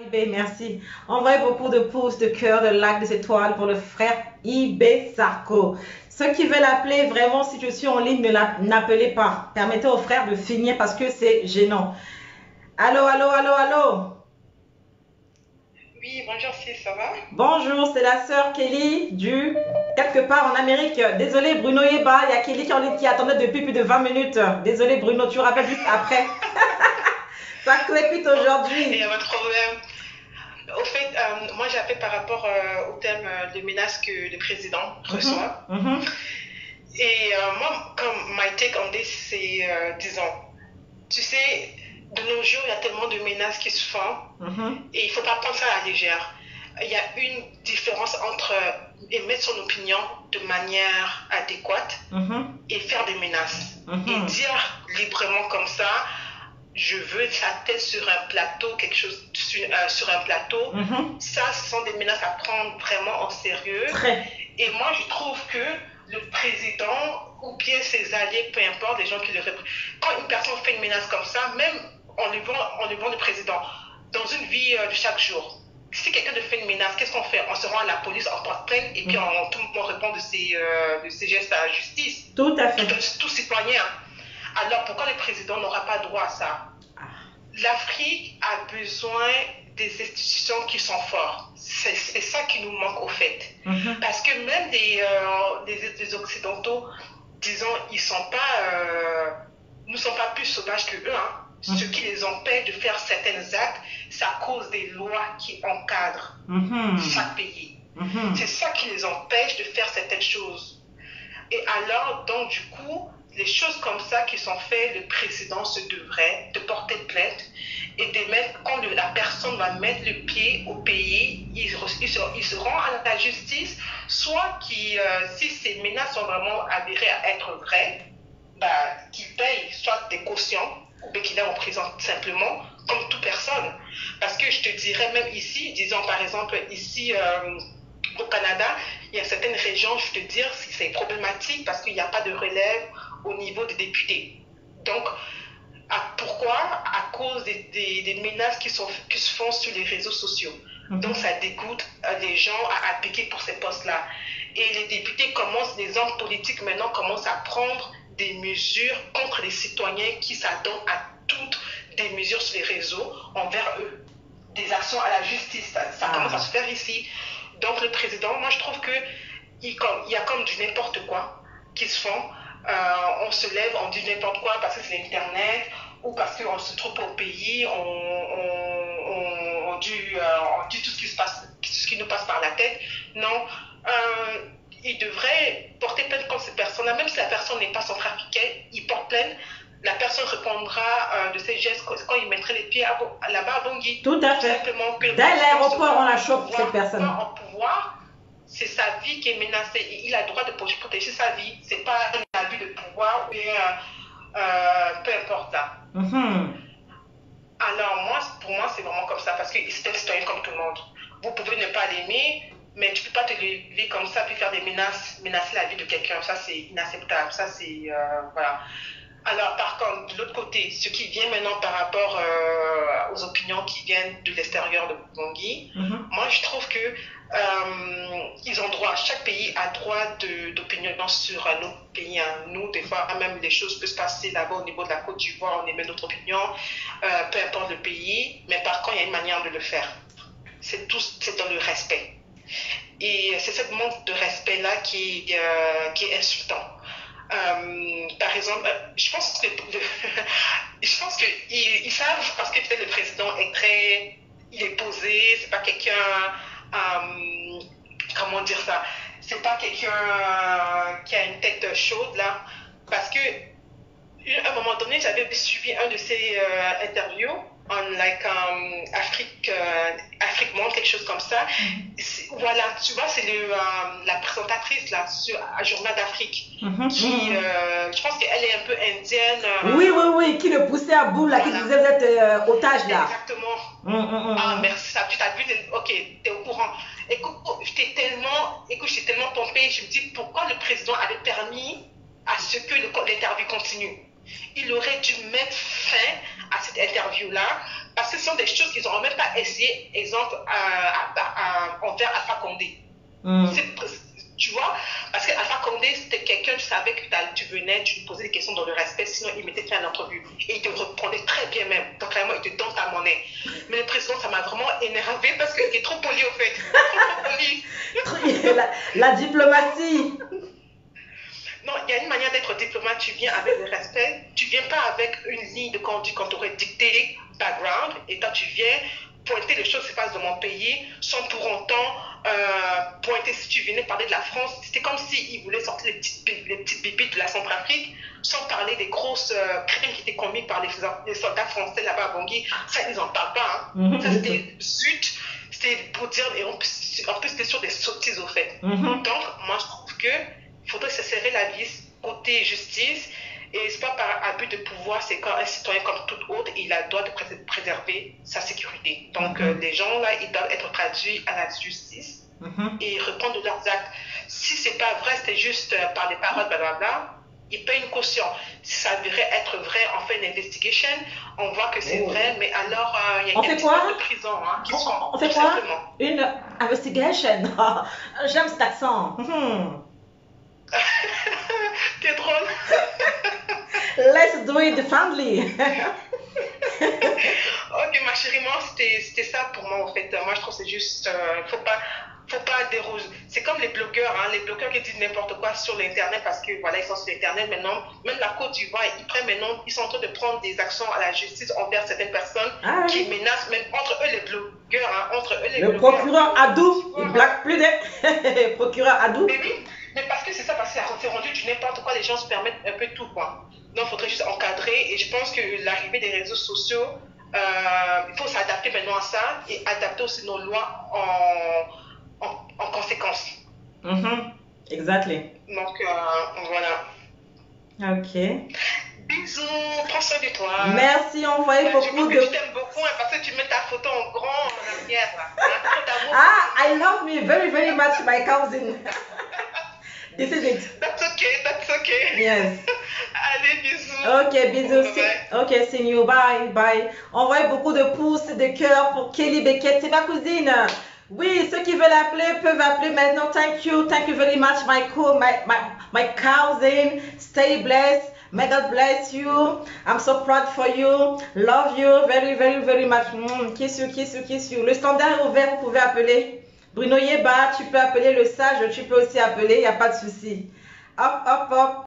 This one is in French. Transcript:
IB, merci. Envoyez beaucoup de pouces, de cœur, de likes, des étoiles pour le frère IB Sarko. Ceux qui veulent appeler, vraiment, si je suis en ligne, n'appelez pas. Permettez au frère de finir parce que c'est gênant. Allô, allô, allô, allô. Oui, bonjour, si ça va? Bonjour, c'est la sœur Kelly du quelque part en Amérique. Désolé Bruno Yeba, il y a Kelly qui est en ligne qui attendait depuis plus de 20 minutes. Désolé Bruno, tu rappelles juste après. Ça crépite aujourd'hui. Il y a pas de problème. Au fait, moi j'appelle par rapport au thème de menaces que le président reçoit. Et moi, comme my take on this, c'est, disons, tu sais, de nos jours, il y a tellement de menaces qui se font et il ne faut pas prendre ça à la légère. Il y a une différence entre émettre son opinion de manière adéquate et faire des menaces. Et dire librement comme ça, je veux sa tête sur un plateau, quelque chose sur un plateau, ça, ce sont des menaces à prendre vraiment en sérieux. Et moi, je trouve que le président ou bien ses alliés, peu importe, les gens qui le représentent, quand une personne fait une menace comme ça, même en levant le président, dans une vie de chaque jour, si quelqu'un te fait une menace, qu'est-ce qu'on fait? On se rend à la police, on porte plainte et puis tout le monde répond de ses gestes à la justice. Tout à fait. Tout citoyen. Alors pourquoi le président n'aura pas droit à ça? L'Afrique a besoin des institutions qui sont fortes. C'est ça qui nous manque au fait. Parce que même des Occidentaux, disons, ils ne sont pas plus sauvages que eux. Ce qui les empêche de faire certains actes, c'est à cause des lois qui encadrent chaque pays. C'est ça qui les empêche de faire certaines choses. Et alors, donc, du coup, les choses comme ça qui sont faites, le président se devrait de porter plainte et de mettre, quand la personne va mettre le pied au pays, il se rend à la justice, soit si ces menaces sont vraiment avérées à être vraies, qu'il paye soit des cautions, ou bien qu'il est en prison simplement, comme toute personne. Parce que je te dirais, même ici, disons par exemple, ici au Canada, il y a certaines régions, je te dire, c'est problématique parce qu'il n'y a pas de relève au niveau des députés. Donc, pourquoi? À cause des menaces qui se font sur les réseaux sociaux. Donc, ça dégoûte les gens à appliquer pour ces postes-là. Et les députés les hommes politiques maintenant commencent à prendre des mesures contre les citoyens qui s'adonnent à toutes des mesures sur les réseaux envers eux. Des actions à la justice, ça commence à se faire ici. Donc le président, moi je trouve qu'il y a comme du n'importe quoi qui se font. On se lève, on dit n'importe quoi parce que c'est l'Internet ou parce qu'on se trouve au pays, on dit tout ce qui se passe, ce qui nous passe par la tête. Non, il devrait porter plainte contre cette personne-là, même si la personne n'est pas centrafricaine, il porte plainte. La personne répondra de ses gestes quand il mettrait les pieds là-bas à Bangui. Tout à fait. Dès l'aéroport, on la chope, cette personne. En pouvoir, c'est sa vie qui est menacée. Et il a le droit de protéger sa vie. Ce n'est pas un abus de pouvoir ou bien peu importe là. Alors, pour moi, c'est vraiment comme ça. Parce que c'est un citoyen comme tout le monde. Vous pouvez ne pas l'aimer, mais tu ne peux pas te lever comme ça puis faire des menaces, menacer la vie de quelqu'un. Ça, c'est inacceptable. Ça, c'est. Voilà. Alors, par contre, de l'autre côté, ce qui vient maintenant par rapport aux opinions qui viennent de l'extérieur de Bangui, moi, je trouve que ils ont droit, chaque pays a droit d'opinion sur un autre pays. Nous, des fois, même les choses peuvent se passer là-bas au niveau de la Côte d'Ivoire, on émet notre opinion, peu importe le pays, mais par contre, il y a une manière de le faire. C'est dans le respect. Et c'est ce manque de respect-là qui est insultant. Par exemple, je pense qu'ils savent parce que peut-être le président il est posé, c'est pas quelqu'un, comment dire ça, c'est pas quelqu'un qui a une tête chaude là, parce que à un moment donné, j'avais suivi un de ses interviews en Afrique Monde, quelque chose comme ça. Voilà, tu vois, c'est la présentatrice là sur un journal d'Afrique qui, je pense qu'elle est un peu indienne. Oui, qui le poussait à bout là, qui disait vous êtes otage là. Exactement. Ah merci, tu as vu, ok, t'es au courant. Écoute, j'étais tellement tombée, je me dis pourquoi le président avait permis à ce que l'interview continue. Il aurait dû mettre fin à cette interview-là Parce que ce sont des choses qu'ils n'auront même pas essayé, exemple, envers Alpha Condé. Tu vois, parce qu'Alpha Condé, c'était quelqu'un, tu savais que tu venais, tu lui posais des questions dans le respect, sinon il mettait fin à l'entrevue. Et il te reprenait très bien même. Donc vraiment, il te donne ta monnaie. Mais le président, ça m'a vraiment énervé parce qu'il est trop poli au fait. Trop poli. La diplomatie. Non, il y a une manière d'être diplomate, tu viens avec le respect, tu viens pas avec une ligne de conduite quand tu aurais dicté background, et toi tu viens pointer les choses qui se passent dans mon pays sans pour autant pointer. Si tu venais parler de la France, c'était comme s'ils voulaient sortir les petites bibites de la Centrafrique sans parler des grosses crimes qui étaient commis par les soldats français là-bas à Bangui. Ça, ils n'en parlent pas. Hein. Ça, c'était zut, c'était pour dire, et en plus c'était sur des sottises au fait. Donc, moi je trouve que il faudrait se serrer la vis côté justice, et c'est pas par abus de pouvoir, c'est quand un citoyen comme tout autre, il a le droit de préserver sa sécurité. Donc les gens là, ils doivent être traduits à la justice et répondre de leurs actes. Si c'est pas vrai, c'est juste par les paroles, blablabla, ils payent une caution. Si ça devrait être vrai, on fait une investigation, on voit que c'est vrai, mais alors il y a une de prison qui sont on fait quoi simplement. Une investigation. J'aime cet accent. T'es drôle. Let's do it differently. Ok, ma chérie, moi, c'était ça pour moi, en fait. Moi, je trouve que c'est juste, faut pas déroger. C'est comme les blogueurs, hein, les blogueurs qui disent n'importe quoi sur l'Internet parce que, voilà, ils sont sur l'Internet maintenant. Même la Côte d'Ivoire, ils sont en train de prendre des actions à la justice envers certaines personnes qui menacent, même entre eux, les blogueurs, hein, entre eux, les blogueurs. Le procureur Adou, il blague plus de... procureur Adou. Mais parce que c'est ça, parce que c'est rendu du n'importe quoi, les gens se permettent un peu tout, quoi. Donc, il faudrait juste encadrer, et je pense que l'arrivée des réseaux sociaux, il faut s'adapter maintenant à ça, et adapter aussi nos lois en conséquence. Exactly. Donc, voilà. Ok. Bisous, prends soin de toi. Merci, on voit beaucoup de... Je t'aime beaucoup, hein, parce que tu mets ta photo en grand en arrière, là. I love me very, very much, my cousin. This is it. That's okay. Yes. Allez, bisous. Ok, bisous. Ok, see you. Bye. Envoyez beaucoup de pouces, de cœurs pour Kelly Beckett. C'est ma cousine. Oui, ceux qui veulent appeler peuvent appeler maintenant. Thank you very much, my cousin. Stay blessed. May God bless you. I'm so proud for you. Love you very, very, very much. Kiss you. Le standard est ouvert, vous pouvez appeler. Bruno Yeba, tu peux appeler le sage, tu peux aussi appeler, il n'y a pas de souci. Hop.